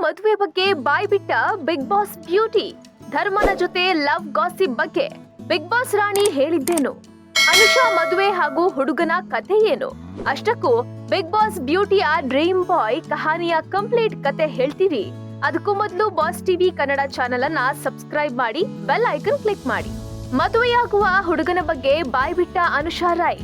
ಮದುವೆ ಬಗ್ಗೆ ಬಾಯ್ಬಿಟ್ಟ ಬಿಗ್ ಬಾಸ್ ಬ್ಯೂಟಿ. ಧರ್ಮನ ಜೊತೆ ಲವ್ ಗಾಸಿಪ್ ಬಗ್ಗೆ ಬಿಗ್ ಬಾಸ್ ರಾಣಿ ಹೇಳಿದ್ದೇನು? ಅನುಷಾ ಮದುವೆ ಹಾಗೂ ಹುಡುಗನ ಕಥೆ ಏನು? ಅಷ್ಟಕ್ಕೂ ಬಿಗ್ ಬಾಸ್ ಬ್ಯೂಟಿಯ ಡ್ರೀಮ್ ಬಾಯ್ ಕಹಾನಿಯ ಕಂಪ್ಲೀಟ್ ಕತೆ ಹೇಳ್ತೀವಿ. ಅದಕ್ಕೂ ಮೊದಲು ಬಾಸ್ ಟಿವಿ ಕನ್ನಡ ಚಾನೆಲ್ ಅನ್ನ ಸಬ್ಸ್ಕ್ರೈಬ್ ಮಾಡಿ, ಬೆಲ್ ಐಕನ್ ಕ್ಲಿಕ್ ಮಾಡಿ. ಮದುವೆಯಾಗುವ ಹುಡುಗನ ಬಗ್ಗೆ ಬಾಯ್ಬಿಟ್ಟ ಅನುಷಾ ರೈ.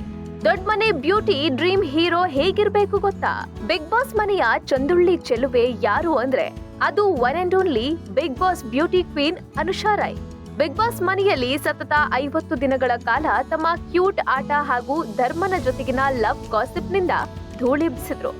ದೊಡ್ಡ ಮನೆ ಬ್ಯೂಟಿ ಡ್ರೀಮ್ ಹೀರೋ ಹೇಗಿರ್ಬೇಕು ಗೊತ್ತಾ? ಬಿಗ್ ಬಾಸ್ ಮನೆಯ ಚಂದುಳ್ಳಿ ಚೆಲುವೆ ಯಾರು ಅಂದ್ರೆ ಅದು one and only Bigg boss beauty queen Anusha Rai. Bigg Boss ಮನೆಯಲ್ಲಿ ಸತತ 50 ದಿನಗಳ ಕಾಲ ತಮ್ಮ ಕ್ಯೂಟ್ ಆಟ ಹಾಗೂ ಧರ್ಮನ ಜೊತೆಗಿನ ಲವ್ ಗಾಸಿಪ್ ನಿಂದ ಧೂಳೆಬ್ಬಿಸಿದ್ರು.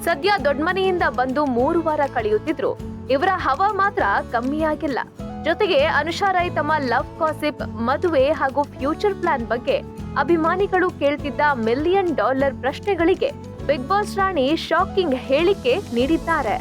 ಸದ್ಯ ದೊಡ್ಡ ಮನೆಯಿಂದ ಬಂದು 3 ವಾರ ಕಳೆಯುತ್ತಿದ್ರು. ಇವರ ಹವಾ ಮಾತ್ರ ಕಮ್ಮಿಯಾಗಿಲ್ಲ. ಜೊತೆಗೆ ಅನುಷಾ ರೈ ತಮ್ಮ ಲವ್ ಗಾಸಿಪ್, ಮದುವೆ ಹಾಗೂ ಫ್ಯೂಚರ್ ಪ್ಲಾನ್ ಬಗ್ಗೆ ಅಭಿಮಾನಿಗಳು ಕೇಳ್ತಿದ್ದ $1 ಮಿಲಿಯನ್ ಪ್ರಶ್ನೆಗಳಿಗೆ ಬಿಗ್ ಬಾಸ್ ರಾಣಿ ಶಾಕಿಂಗ್ ಹೇಳಿಕೆ ನೀಡಿದ್ದಾರೆ.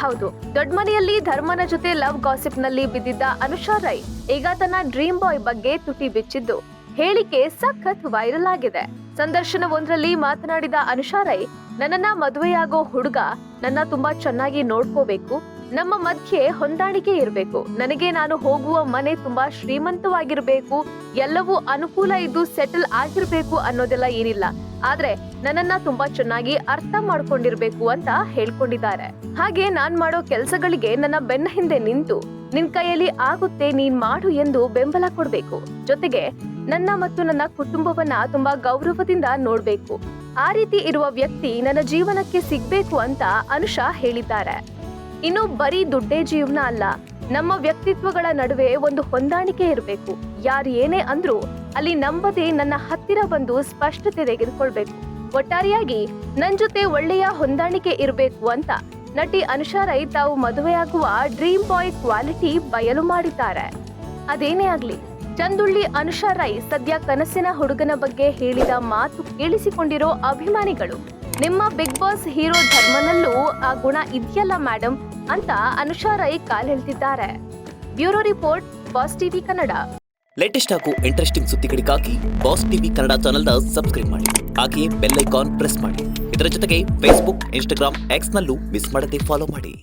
ಹೌದು, ದೊಡ್ಡ ಮನೆಯಲ್ಲಿ ಧರ್ಮನ ಜೊತೆ ಲವ್ ಗಾಸಿಪ್ ನಲ್ಲಿ ಬಿದ್ದಿದ್ದ ಅನುಷಾ ರೈ ಈಗ ತನ್ನ ಡ್ರೀಮ್ ಬಾಯ್ ಬಗ್ಗೆ ತುಟಿ ಬಿಚ್ಚಿದ್ದು ಹೇಳಿಕೆ ಸಖತ್ ವೈರಲ್ ಆಗಿದೆ. ಸಂದರ್ಶನವೊಂದರಲ್ಲಿ ಮಾತನಾಡಿದ ಅನುಷಾ ರೈ, ನನ್ನನ್ನ ಮದುವೆಯಾಗೋ ಹುಡುಗ ನನ್ನ ತುಂಬಾ ಚೆನ್ನಾಗಿ ನೋಡ್ಕೋಬೇಕು, ನಮ್ಮ ಮಧ್ಯೆ ಹೊಂದಾಣಿಕೆ ಇರಬೇಕು, ನನಗೆ ನಾನು ಹೋಗುವ ಮನೆ ತುಂಬಾ ಶ್ರೀಮಂತವಾಗಿರ್ಬೇಕು, ಎಲ್ಲವೂ ಅನುಕೂಲ ಇದ್ದು ಸೆಟಲ್ ಆಗಿರ್ಬೇಕು ಅನ್ನೋದೆಲ್ಲ ಏನಿಲ್ಲ, ಆದ್ರೆ ನನ್ನನ್ನ ತುಂಬಾ ಚೆನ್ನಾಗಿ ಅರ್ಥ ಮಾಡ್ಕೊಂಡಿರ್ಬೇಕು ಅಂತ ಹೇಳ್ಕೊಂಡಿದ್ದಾರೆ. ಹಾಗೆ ನಾನ್ ಮಾಡೋ ಕೆಲ್ಸಗಳಿಗೆ ನನ್ನ ಬೆನ್ನ ಹಿಂದೆ ನಿಂತು ನಿನ್ ಕೈಯಲ್ಲಿ ಆಗುತ್ತೆ ನೀನ್ ಮಾಡು ಎಂದು ಬೆಂಬಲ ಕೊಡ್ಬೇಕು. ಜೊತೆಗೆ ನನ್ನ ಮತ್ತು ನನ್ನ ಕುಟುಂಬವನ್ನ ತುಂಬಾ ಗೌರವದಿಂದ ನೋಡ್ಬೇಕು. ಆ ರೀತಿ ಇರುವ ವ್ಯಕ್ತಿ ನನ್ನ ಜೀವನಕ್ಕೆ ಸಿಗ್ಬೇಕು ಅಂತ ಅನುಷಾ ಹೇಳಿದ್ದಾರೆ. ಇನ್ನು ಬರೀ ದುಡ್ಡೇ ಜೀವನ ಅಲ್ಲ, ನಮ್ಮ ವ್ಯಕ್ತಿತ್ವಗಳ ನಡುವೆ ಒಂದು ಹೊಂದಾಣಿಕೆ ಇರಬೇಕು. ಯಾರು ಏನೇ ಅಂದ್ರೂ ಅಲ್ಲಿ ನಂಬದೆ ನನ್ನ ಹತ್ತಿರ ಬಂದು ಸ್ಪಷ್ಟತೆ ತೆಗೆದುಕೊಳ್ಬೇಕು. ಒಟ್ಟಾರೆಯಾಗಿ ನನ್ ಜೊತೆ ಒಳ್ಳೆಯ ಹೊಂದಾಣಿಕೆ ಇರಬೇಕು ಅಂತ ನಟಿ ಅನುಷಾ ರೈ ತಾವು ಮದುವೆಯಾಗುವ ಡ್ರೀಮ್ ಬಾಯ್ ಕ್ವಾಲಿಟಿ ಬಯಲು ಮಾಡಿದ್ದಾರೆ. ಅದೇನೇ ಆಗ್ಲಿ, ಚಂದುಳ್ಳಿ ಅನುಷಾ ರೈ ಸದ್ಯ ಕನಸಿನ ಹುಡುಗನ ಬಗ್ಗೆ ಹೇಳಿದ ಮಾತು ಕೇಳಿಸಿಕೊಂಡಿರೋ ಅಭಿಮಾನಿಗಳು, ನಿಮ್ಮ ಬಿಗ್ ಬಾಸ್ ಹೀರೋ ಧರ್ಮನಲ್ಲೂ ಆ ಗುಣ ಇದೆಯಲ್ಲ ಮೇಡಮ್ ಅಂತ ಅನುಷಾ ರೈ ಕಾಲೆಳ್ತಿದ್ದಾರೆ. Bureau report, boss TV Kannada. Latest ಹಾಗೂ ಇಂಟ್ರೆಸ್ಟಿಂಗ್ ಸುದ್ದಿಗಳಿಗಾಗಿ ಬಾಸ್ ಟಿವಿ ಕನ್ನಡ ಚಾನೆಲ್ನ ಸಬ್ಸ್ಕ್ರೈಬ್ ಮಾಡಿ. ಹಾಗೆಯೇ ಬೆಲ್ ಐಕಾನ್ ಪ್ರೆಸ್ ಮಾಡಿ. ಇದರ ಜೊತೆಗೆ ಫೇಸ್ಬುಕ್, ಇನ್ಸ್ಟಾಗ್ರಾಮ್, ಎಕ್ಸ್ ನಲ್ಲೂ ಮಿಸ್ ಮಾಡದೆ ಫಾಲೋ ಮಾಡಿ.